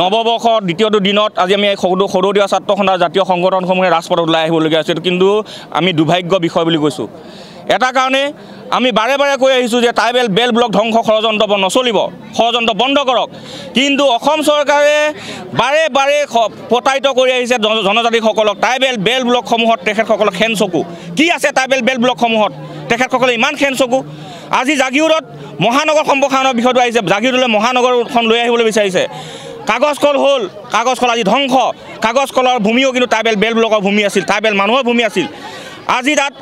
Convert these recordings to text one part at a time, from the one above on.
নৱবৰ্ষৰ দ্বিতীয়টো দিনত আজি আমি সদৌদিয়া ছাত্ৰ সন্থাৰ জাতীয় সংগঠনসমূহে ৰাজপথত ওলাই আহিবলগীয়া হৈছে কিন্তু আমি দুৰ্ভাগ্য বিষয় বুলি কৈছোঁ এটা কাৰণে আমি বাৰে বাৰে কৈ আহিছোঁ যে ট্ৰাইবেল বেল ব্লক ধ্বংস ষড়যন্ত্ৰ নচলিব ষড়যন্ত্ৰ বন্ধ কৰক কিন্তু অসম চৰকাৰে বাৰে বাৰে প্ৰতাৰিত কৰি আহিছে জনজাতিসকলক ট্ৰাইবেল বেল ব্লকসমূহত তেখেতসকলক খেন চকু কি আছে ট্ৰাইবেল বেল ব্লকসমূহত তেখেতসকলে ইমান খেন চকু আজি জাগিৰোডত মহানগৰ সম্প্ৰসাৰণৰ বিষয়টো আহিছে জাগিৰোডলৈ মহানগৰখন লৈ আহিবলৈ বিচাৰিছে কাগজ কল হ'ল কাগজ কল আজি ধ্বংস কাগজ কলৰ ভূমিও কিন্তু ট্ৰাইবেল বেল ব্লকৰ ভূমি আছিল ট্ৰাইবেল মানুহৰ ভূমি আছিল আজি তাত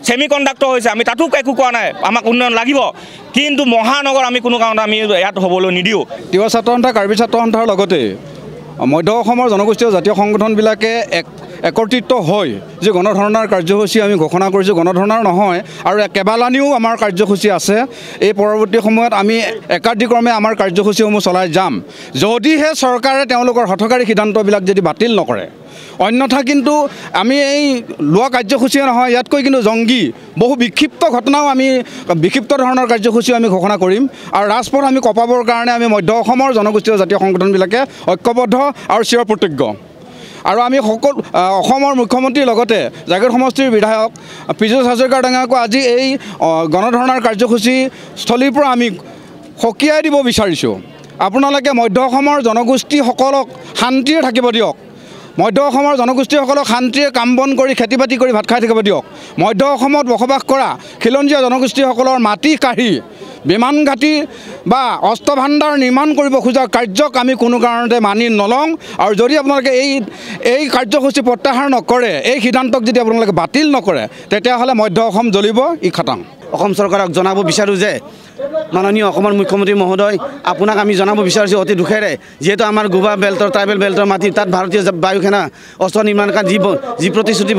সেমি কণ্ডাক্টৰ হৈছে আমি তাতো একো কোৱা নাই আমাক উন্নয়ন লাগিব কিন্তু মহানগৰ আমি কোনো কাৰণত আমি ইয়াত হ'বলৈ নিদিওঁ তিৱা ছাত্ৰ সন্থা কাৰ্বি ছাত্ৰ সন্থাৰ লগতে মধ্য অসমৰ জনগোষ্ঠীয় জাতীয় সংগঠনবিলাকে একত্ৰিত হৈ যে গণধৰ্ণাৰ কাৰ্যসূচী আমি ঘোষণা কৰিছোঁ গণধৰ্ণাৰ নহয় আৰু কেইবালানিও আমাৰ কাৰ্যসূচী আছে এই পৰৱৰ্তী সময়ত আমি একাধিক্ৰমে আমাৰ কাৰ্যসূচীসমূহ চলাই যাম যদিহে চৰকাৰে তেওঁলোকৰ হঠকাৰী সিদ্ধান্তবিলাক যদি বাতিল নকৰে অন্যথা কিন্তু আমি এই লোৱা কাৰ্যসূচীয়ে নহয় ইয়াতকৈ কিন্তু জংগী বহু বিক্ষিপ্ত ঘটনাও আমি বিক্ষিপ্ত ধৰণৰ কাৰ্যসূচীও আমি ঘোষণা কৰিম আৰু ৰাজপথ আমি কঁপাবৰ কাৰণে আমি মধ্য অসমৰ জনগোষ্ঠীয় জাতীয় সংগঠনবিলাকে ঐক্যবদ্ধ আৰু চিৰপ্ৰতিজ্ঞ আৰু আমি সকলো অসমৰ মুখ্যমন্ত্ৰীৰ লগতে জাগিৰোড সমষ্টিৰ বিধায়ক পীযুষ হাজৰিকা ডাঙৰীয়াকো আজি এই গণধৰ্ণাৰ কাৰ্যসূচী স্থলীৰ পৰা আমি সকীয়াই দিব বিচাৰিছোঁ আপোনালোকে মধ্য অসমৰ জনগোষ্ঠীসকলক শান্তিৰে থাকিব দিয়ক মধ্য অসমৰ জনগোষ্ঠীসকলক শান্তিৰে কাম বন কৰি খেতি বাতি কৰি ভাত খাই থাকিব দিয়ক মধ্য অসমত বসবাস কৰা খিলঞ্জীয়া জনগোষ্ঠীসকলৰ মাটি কাঢ়ি বিমান ঘাটি বা অস্ত্ৰ ভাণ্ডাৰ নিৰ্মাণ কৰিব খোজা কাৰ্যক আমি কোনো কাৰণতে মানি নলওঁ আৰু যদি আপোনালোকে এই কাৰ্যসূচী প্ৰত্যাহাৰ নকৰে এই সিদ্ধান্তক যদি আপোনালোকে বাতিল নকৰে তেতিয়াহ'লে মধ্য অসম জ্বলিব ই খাটাং অসম চৰকাৰক জনাব বিচাৰোঁ যে মাননীয় অসমৰ মুখ্যমন্ত্ৰী মহোদয় আপোনাক আমি জনাব বিচাৰিছোঁ অতি দুখেৰে যিহেতু আমাৰ গোভা বেল্টৰ ট্ৰাইবেল বেল্টৰ মাটি তাত ভাৰতীয় বায়ু সেনা অস্ত্ৰ নিৰ্মাণ কাৰ্য যি প্ৰতিশ্ৰুতি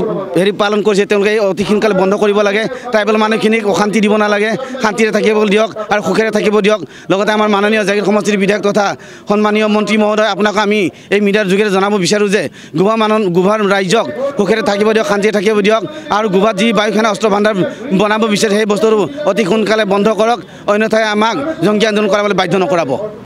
পালন কৰিছে তেওঁলোকে অতি সোনকালে বন্ধ কৰিব লাগে ট্ৰাইবেল মানুহখিনিক অশান্তি দিব নালাগে শান্তিৰে থাকিব দিয়ক আৰু সুখেৰে থাকিব দিয়ক লগতে আমাৰ মাননীয় জাগিৰোড সমষ্টিৰ বিধায়ক তথা সন্মানীয় মন্ত্ৰী মহোদয় আপোনাক আমি এই মিডিয়াৰ যোগেৰে জনাব বিচাৰোঁ যে গোভাৰ ৰাইজক সুখেৰে থাকিব দিয়ক শান্তিৰে থাকিব দিয়ক আৰু গোভাত যি বায়ু সেনা অস্ত্ৰ ভাণ্ডাৰ বনাব বিচাৰে সেই বস্তুটো অতি সোনকালে বন্ধ কৰক অন্যথাই আমাক জংগী আন্দোলন কৰাবলৈ বাধ্য নকৰাব।